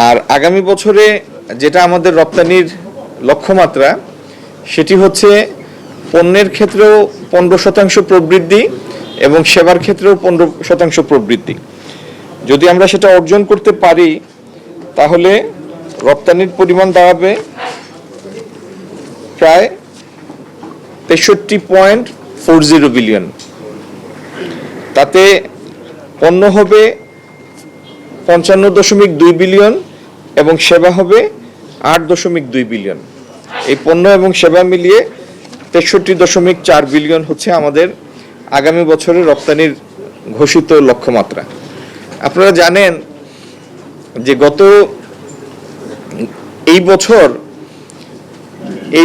আর আগামী বছরে যেটা আমাদের রপ্তানির লক্ষ্যমাত্রা সেটি হচ্ছে পণ্যের ক্ষেত্রেও 15% প্রবৃদ্ধি এবং সেবার ক্ষেত্রেও 15% প্রবৃদ্ধি। যদি আমরা সেটা অর্জন করতে পারি তাহলে রপ্তানির পরিমাণ দাঁড়াবে প্রায় 63.40 বিলিয়ন। তাতে পণ্য হবে 55.2 বিলিয়ন এবং সেবা হবে 8.2 বিলিয়ন। এই পণ্য এবং সেবা মিলিয়ে 63.4 বিলিয়ন হচ্ছে আমাদের আগামী বছরের রপ্তানির ঘোষিত লক্ষ্যমাত্রা। আপনারা জানেন যে এই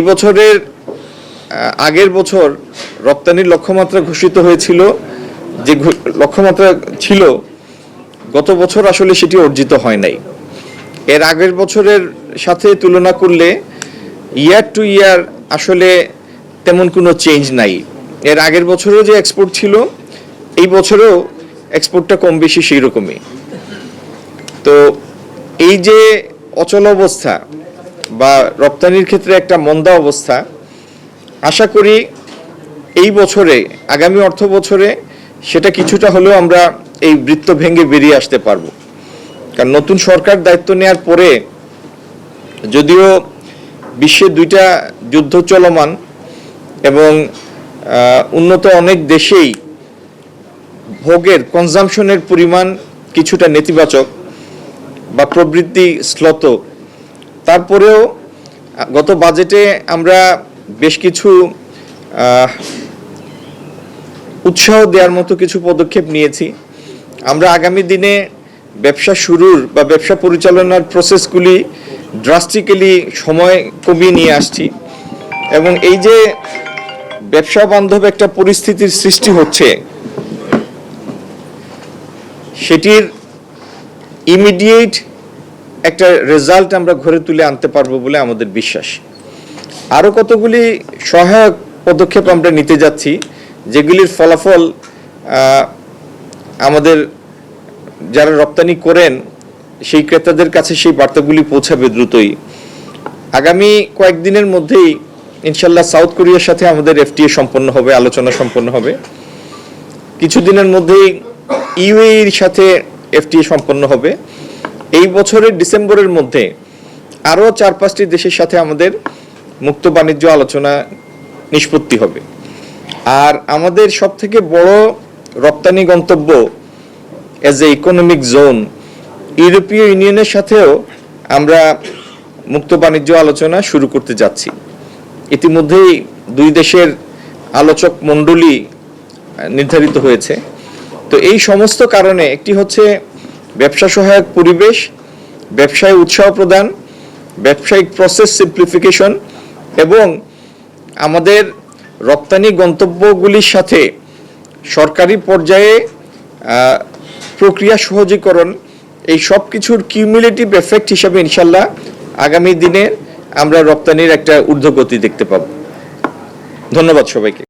বছরের আগের বছর রপ্তানির লক্ষ্যমাত্রা ঘোষিত হয়েছিল, যে লক্ষ্যমাত্রা ছিল গত বছর আসলে সেটি অর্জিত হয় নাই। এর আগের বছরের সাথে তুলনা করলে ইয়ার টু ইয়ার আসলে তেমন কোনো চেঞ্জ নাই। এর আগের বছরেও যে এক্সপোর্ট ছিল এই বছরেও এক্সপোর্টটা কম বেশি সেই রকমই। তো এই যে অচল অবস্থা বা রপ্তানির ক্ষেত্রে একটা মন্দা অবস্থা, আশা করি এই বছরে আগামী অর্থ বছরে সেটা কিছুটা হলেও আমরা এই বৃত্ত ভেঙে বেরিয়ে আসতে পারবো। কারণ নতুন সরকার দায়িত্ব নেওয়ার পরে যদিও বিশ্বে 2টা যুদ্ধ চলমান এবং উন্নত অনেক দেশেই ভোগের কনজাম্পশনের পরিমাণ কিছুটা নেতিবাচক বা প্রবৃদ্ধি শ্লথ, তারপরেও গত বাজেটে আমরা বেশ কিছু উৎসাহ দেওয়ার মতো কিছু পদক্ষেপ নিয়েছি। আমরা আগামী দিনে ব্যবসা শুরুর বা ব্যবসা পরিচালনার প্রসেসগুলি ড্রাস্টিক্যালি সময় কমিয়ে নিয়ে আসছি এবং এই যে ব্যবসা বান্ধব একটা পরিস্থিতির সৃষ্টি হচ্ছে সেটির ইমিডিয়েট একটা রেজাল্ট আমরা ঘরে তুলে আনতে পারবো বলে আমাদের বিশ্বাস। আরও কতগুলি সহায়ক পদক্ষেপ আমরা নিতে যাচ্ছি যেগুলির ফলাফল আমাদের যারা রপ্তানি করেন সেই ক্রেতাদের কাছে সেই বার্তাগুলি পৌঁছাবে দ্রুতই। আগামী কয়েকদিনের মধ্যেই ইনশাল্লাহ সাউথ কোরিয়ার সাথে আমাদের এফটিএ সম্পন্ন হবে, আলোচনা সম্পন্ন হবে। কিছুদিনের মধ্যেই ইউএইর সাথে এফটিএ সম্পন্ন হবে। এই বছরের ডিসেম্বরের মধ্যে আরও 4-5টি দেশের সাথে আমাদের মুক্ত বাণিজ্য আলোচনা নিষ্পত্তি হবে। আর আমাদের সবথেকে বড় রপ্তানি গন্তব্য এজ এ ইকোনমিক জোন ইউরোপীয় ইউনিয়নের সাথেও আমরা মুক্ত বাণিজ্য আলোচনা শুরু করতে যাচ্ছি। ইতিমধ্যেই 2 দেশের আলোচক মণ্ডলী নির্ধারিত হয়েছে। তো এই সমস্ত কারণে একটি হচ্ছে ব্যবসা সহায়ক পরিবেশ, ব্যবসায় উৎসাহ প্রদান, ব্যবসায়িক প্রসেস সিম্পলিফিকেশন এবং আমাদের রপ্তানি গন্তব্যগুলির সাথে সরকারি পর্যায়ে প্রক্রিয়া সহজীকরণ, এই সব কিছুর কিউমুলেটিভ এফেক্ট হিসাবে ইনশাল্লাহ আগামী দিনে আমরা রপ্তানির একটা ঊর্ধ্বগতি দেখতে পাব। ধন্যবাদ সবাইকে।